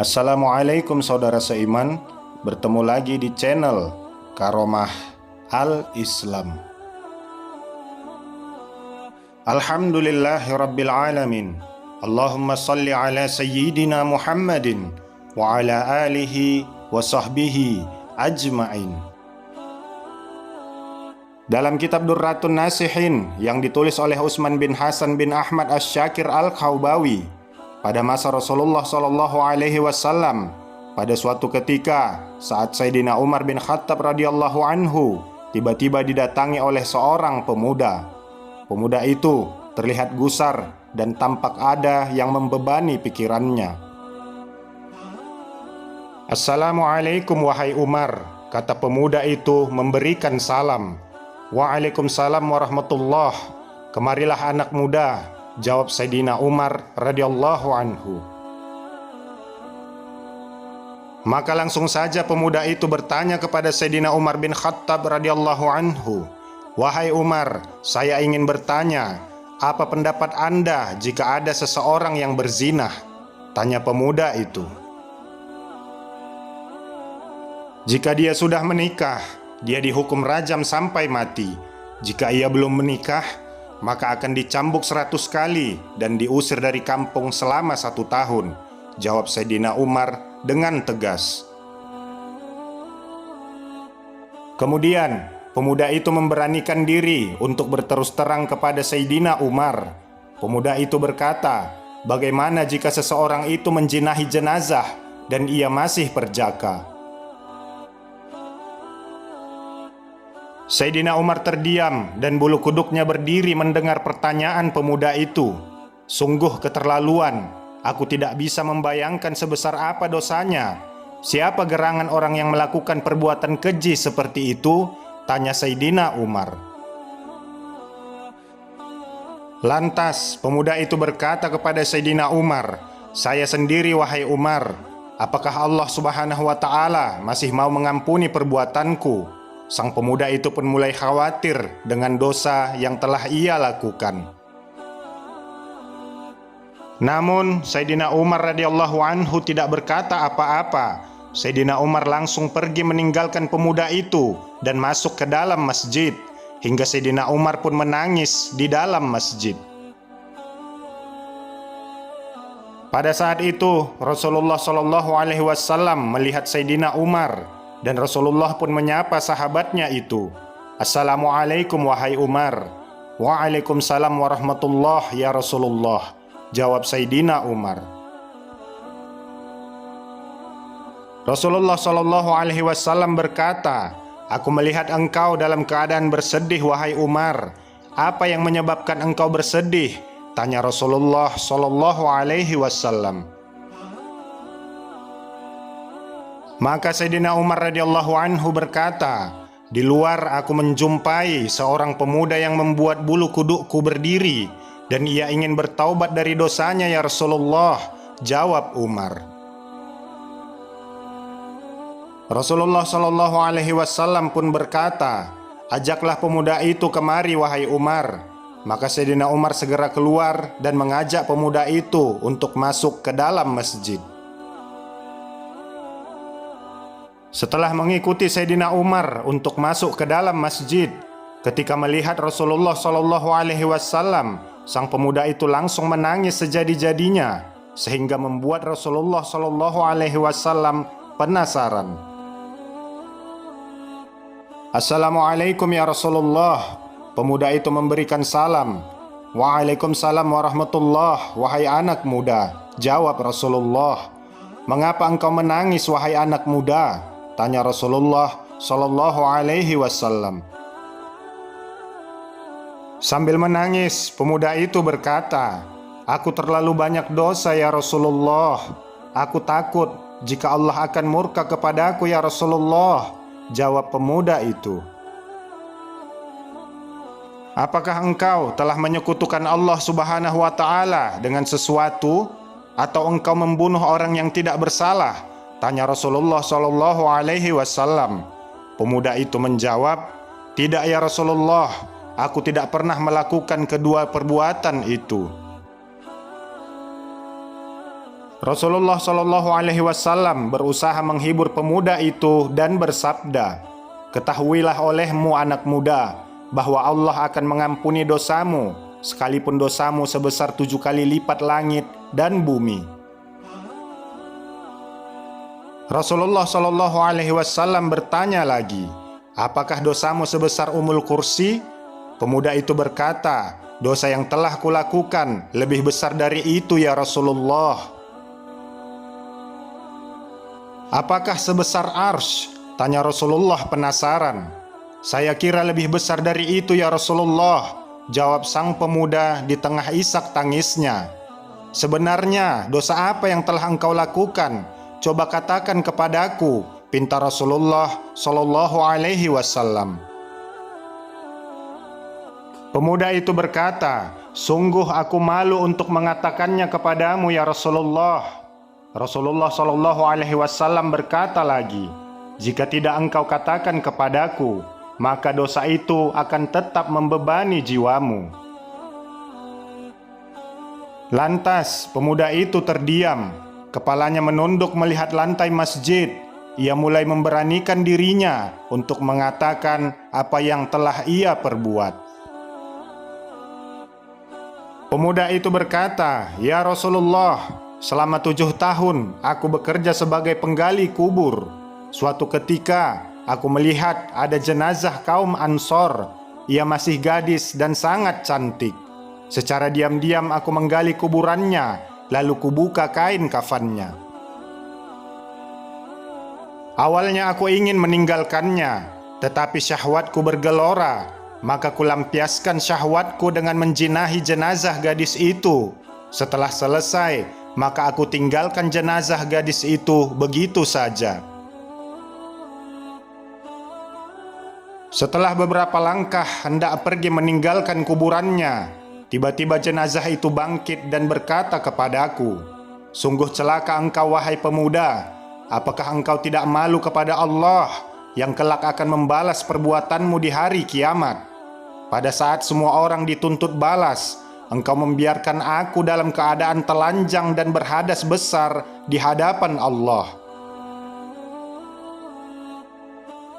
Assalamualaikum saudara seiman, bertemu lagi di channel Karomah Al-Islam. Alhamdulillahirabbil alamin. Allahumma salli ala sayyidina Muhammadin wa ala alihi wa sahbihi ajma'in. Dalam kitab Durratun Nasihin yang ditulis oleh Utsman bin Hasan bin Ahmad Asy-Syakir Al-Khawbawi, pada masa Rasulullah SAW, pada suatu ketika saat Sayyidina Umar bin Khattab radhiyallahu anhu tiba-tiba didatangi oleh seorang pemuda. Pemuda itu terlihat gusar dan tampak ada yang membebani pikirannya. "Assalamualaikum wahai Umar," kata pemuda itu memberikan salam. "Waalaikumsalam warahmatullah. Kemarilah anak muda," jawab Sayyidina Umar radhiyallahu anhu. Maka langsung saja pemuda itu bertanya kepada Sayyidina Umar bin Khattab radhiyallahu anhu, "Wahai Umar, saya ingin bertanya, apa pendapat Anda jika ada seseorang yang berzinah?" tanya pemuda itu. "Jika dia sudah menikah, dia dihukum rajam sampai mati. Jika ia belum menikah, maka akan dicambuk 100 kali dan diusir dari kampung selama 1 tahun, jawab Sayyidina Umar dengan tegas. Kemudian pemuda itu memberanikan diri untuk berterus terang kepada Sayyidina Umar. Pemuda itu berkata, "Bagaimana jika seseorang itu menjinahi jenazah dan ia masih perjaka?" Sayyidina Umar terdiam dan bulu kuduknya berdiri mendengar pertanyaan pemuda itu. "Sungguh keterlaluan, aku tidak bisa membayangkan sebesar apa dosanya. Siapa gerangan orang yang melakukan perbuatan keji seperti itu?" tanya Sayyidina Umar. Lantas pemuda itu berkata kepada Sayyidina Umar, "Saya sendiri wahai Umar. Apakah Allah Subhanahu wa ta'ala masih mau mengampuni perbuatanku?" Sang pemuda itu pun mulai khawatir dengan dosa yang telah ia lakukan. Namun Sayyidina Umar radhiyallahu anhu tidak berkata apa-apa. Sayyidina Umar langsung pergi meninggalkan pemuda itu dan masuk ke dalam masjid, hingga Sayyidina Umar pun menangis di dalam masjid. Pada saat itu Rasulullah SAW melihat Sayyidina Umar, dan Rasulullah pun menyapa sahabatnya itu, "Assalamualaikum wahai Umar." "Waalaikumsalam warahmatullah ya Rasulullah," jawab Sayyidina Umar. Rasulullah SAW berkata, "Aku melihat engkau dalam keadaan bersedih wahai Umar. Apa yang menyebabkan engkau bersedih?" tanya Rasulullah SAW. Maka Sayyidina Umar radhiyallahu anhu berkata, "Di luar aku menjumpai seorang pemuda yang membuat bulu kudukku berdiri, dan ia ingin bertaubat dari dosanya ya Rasulullah," jawab Umar. Rasulullah SAW pun berkata, "Ajaklah pemuda itu kemari wahai Umar." Maka Sayyidina Umar segera keluar dan mengajak pemuda itu untuk masuk ke dalam masjid. Setelah mengikuti Sayyidina Umar untuk masuk ke dalam masjid, ketika melihat Rasulullah SAW, sang pemuda itu langsung menangis sejadi-jadinya, sehingga membuat Rasulullah SAW penasaran. "Assalamualaikum ya Rasulullah." Pemuda itu memberikan salam. "Waalaikumsalam warahmatullah, wahai anak muda," jawab Rasulullah. "Mengapa engkau menangis wahai anak muda?" tanya Rasulullah SAW. Sambil menangis, pemuda itu berkata, "Aku terlalu banyak dosa ya Rasulullah. Aku takut jika Allah akan murka kepadaku ya Rasulullah," jawab pemuda itu. "Apakah engkau telah menyekutukan Allah Subhanahu wa ta'ala dengan sesuatu, atau engkau membunuh orang yang tidak bersalah?" tanya Rasulullah SAW. Pemuda itu menjawab, "Tidak ya Rasulullah, aku tidak pernah melakukan kedua perbuatan itu." Rasulullah Shallallahu Alaihi Wasallam berusaha menghibur pemuda itu dan bersabda, "Ketahuilah olehmu anak muda, bahwa Allah akan mengampuni dosamu, sekalipun dosamu sebesar 7 kali lipat langit dan bumi." Rasulullah Shallallahu Alaihi Wasallam bertanya lagi, "Apakah dosamu sebesar umul kursi?" Pemuda itu berkata, "Dosa yang telah kulakukan lebih besar dari itu ya Rasulullah." "Apakah sebesar arsy?" tanya Rasulullah penasaran. "Saya kira lebih besar dari itu ya Rasulullah," jawab sang pemuda di tengah isak tangisnya. "Sebenarnya dosa apa yang telah engkau lakukan? Coba katakan kepadaku," pinta Rasulullah Shallallahu Alaihi Wasallam. Pemuda itu berkata, "Sungguh aku malu untuk mengatakannya kepadamu ya Rasulullah." Rasulullah Shallallahu Alaihi Wasallam berkata lagi, "Jika tidak engkau katakan kepadaku, maka dosa itu akan tetap membebani jiwamu." Lantas pemuda itu terdiam, kepalanya menunduk melihat lantai masjid. Ia mulai memberanikan dirinya untuk mengatakan apa yang telah ia perbuat. Pemuda itu berkata, "Ya Rasulullah, selama 7 tahun aku bekerja sebagai penggali kubur. Suatu ketika aku melihat ada jenazah kaum Ansor. Ia masih gadis dan sangat cantik. Secara diam-diam aku menggali kuburannya, lalu kubuka kain kafannya. Awalnya aku ingin meninggalkannya, tetapi syahwatku bergelora, maka kulampiaskan syahwatku dengan menjinahi jenazah gadis itu. Setelah selesai, maka aku tinggalkan jenazah gadis itu begitu saja." Setelah beberapa langkah hendak pergi meninggalkan kuburannya, tiba-tiba jenazah itu bangkit dan berkata kepadaku, "Sungguh celaka engkau wahai pemuda. Apakah engkau tidak malu kepada Allah yang kelak akan membalas perbuatanmu di hari kiamat? Pada saat semua orang dituntut balas, engkau membiarkan aku dalam keadaan telanjang dan berhadas besar di hadapan Allah."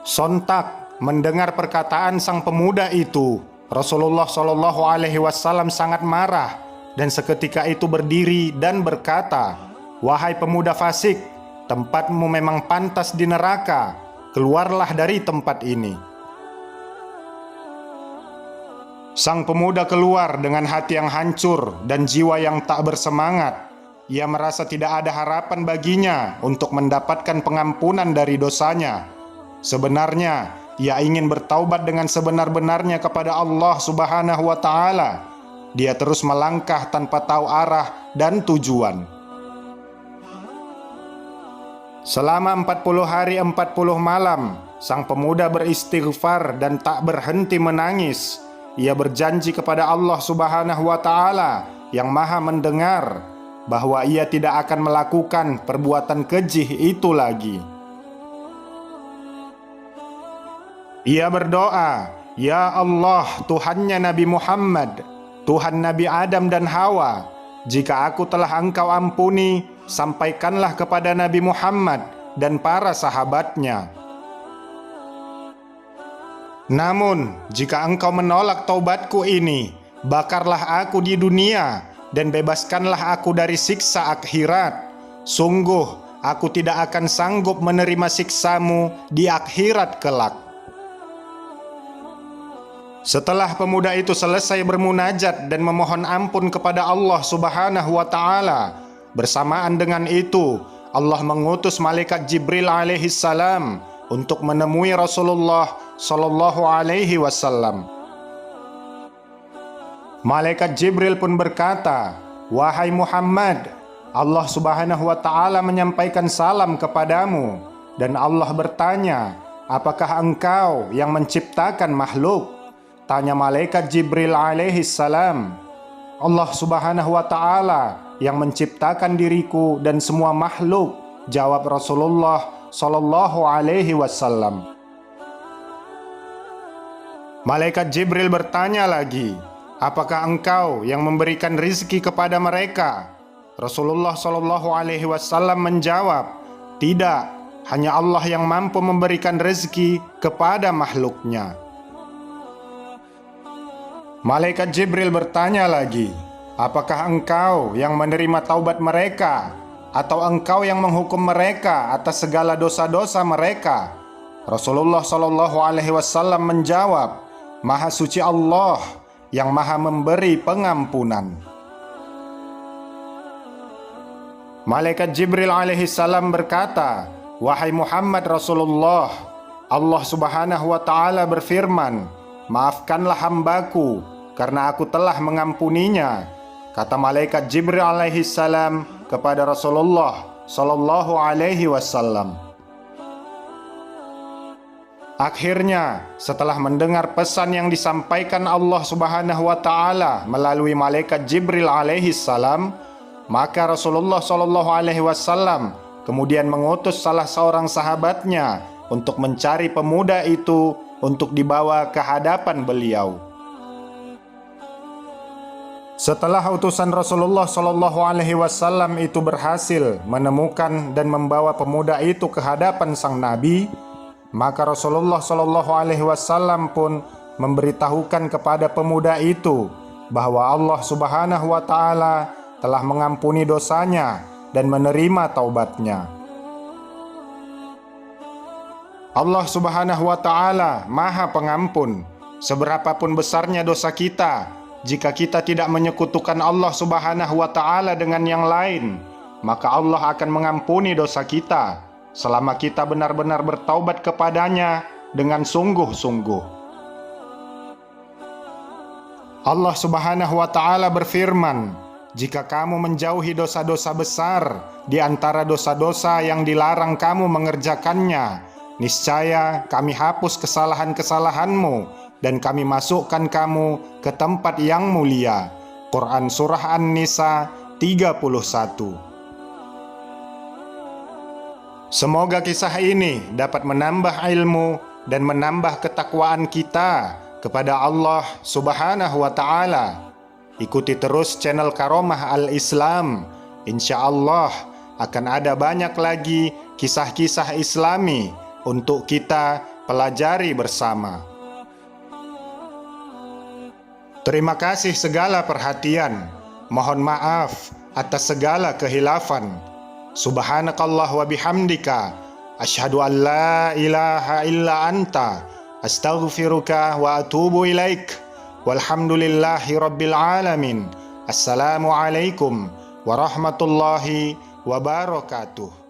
Sontak mendengar perkataan sang pemuda itu, Rasulullah Shallallahu Alaihi Wasallam sangat marah dan seketika itu berdiri dan berkata, "Wahai pemuda fasik, tempatmu memang pantas di neraka. Keluarlah dari tempat ini." Sang pemuda keluar dengan hati yang hancur dan jiwa yang tak bersemangat. Ia merasa tidak ada harapan baginya untuk mendapatkan pengampunan dari dosanya. Sebenarnya, ia ingin bertaubat dengan sebenar-benarnya kepada Allah Subhanahu wa Ta'ala. Dia terus melangkah tanpa tahu arah dan tujuan. Selama 40 hari 40 malam, sang pemuda beristighfar dan tak berhenti menangis. Ia berjanji kepada Allah Subhanahu wa Ta'ala yang Maha Mendengar bahwa ia tidak akan melakukan perbuatan keji itu lagi. Ia berdoa, "Ya Allah, Tuhannya Nabi Muhammad, Tuhan Nabi Adam dan Hawa, jika aku telah Engkau ampuni, sampaikanlah kepada Nabi Muhammad dan para sahabatnya. Namun, jika Engkau menolak taubatku ini, bakarlah aku di dunia dan bebaskanlah aku dari siksa akhirat. Sungguh, aku tidak akan sanggup menerima siksamu di akhirat kelak." Setelah pemuda itu selesai bermunajat dan memohon ampun kepada Allah Subhanahu wa Ta'ala, bersamaan dengan itu Allah mengutus malaikat Jibril alaihi salam untuk menemui Rasulullah Shallallahu Alaihi Wasallam. Malaikat Jibril pun berkata, "Wahai Muhammad, Allah Subhanahu wa Ta'ala menyampaikan salam kepadamu." Dan Allah bertanya, "Apakah engkau yang menciptakan makhluk?" Tanya malaikat Jibril alaihi salam. "Allah Subhanahu wa Ta'ala yang menciptakan diriku dan semua makhluk," jawab Rasulullah Shallallahu Alaihi Wasallam. Malaikat Jibril bertanya lagi, "Apakah engkau yang memberikan rizki kepada mereka?" Rasulullah Shallallahu Alaihi Wasallam menjawab, "Tidak, hanya Allah yang mampu memberikan rezeki kepada makhluknya." Malaikat Jibril bertanya lagi, "Apakah engkau yang menerima taubat mereka, atau engkau yang menghukum mereka atas segala dosa-dosa mereka?" Rasulullah Shallallahu Alaihi Wasallam menjawab, "Maha suci Allah yang maha memberi pengampunan." Malaikat Jibril alaihi salam berkata, "Wahai Muhammad Rasulullah, Allah Subhanahu wa Ta'ala berfirman, 'Maafkanlah hambaku, karena aku telah mengampuninya.'" Kata malaikat Jibril alaihi salam kepada Rasulullah Sallallahu Alaihi Wasallam. Akhirnya, setelah mendengar pesan yang disampaikan Allah Subhanahu wa Ta'ala melalui malaikat Jibril alaihi salam, maka Rasulullah Sallallahu Alaihi Wasallam kemudian mengutus salah seorang sahabatnya untuk mencari pemuda itu untuk dibawa ke hadapan beliau. Setelah utusan Rasulullah Shallallahu Alaihi Wasallam itu berhasil menemukan dan membawa pemuda itu ke hadapan sang Nabi, maka Rasulullah Shallallahu Alaihi Wasallam pun memberitahukan kepada pemuda itu bahwa Allah Subhanahu wa Ta'ala telah mengampuni dosanya dan menerima taubatnya. Allah Subhanahu wa Ta'ala Maha Pengampun. Seberapapun besarnya dosa kita, jika kita tidak menyekutukan Allah Subhanahu wa Ta'ala dengan yang lain, maka Allah akan mengampuni dosa kita selama kita benar-benar bertaubat kepadanya dengan sungguh-sungguh. Allah Subhanahu wa Ta'ala berfirman, "Jika kamu menjauhi dosa-dosa besar di antara dosa-dosa yang dilarang kamu mengerjakannya, niscaya kami hapus kesalahan-kesalahanmu dan kami masukkan kamu ke tempat yang mulia." Quran Surah An-Nisa 31. Semoga kisah ini dapat menambah ilmu dan menambah ketakwaan kita kepada Allah Subhanahu wa Ta'ala. Ikuti terus channel Karomah Al-Islam. Insya Allah akan ada banyak lagi kisah-kisah Islami untuk kita pelajari bersama. Terima kasih segala perhatian. Mohon maaf atas segala kehilafan. Subhanakallah wa bihamdika, asyhadu an la ilaha illa anta, astaghfiruka wa atubu ilaik. Walhamdulillahi rabbil alamin. Assalamualaikum warahmatullahi wabarakatuh.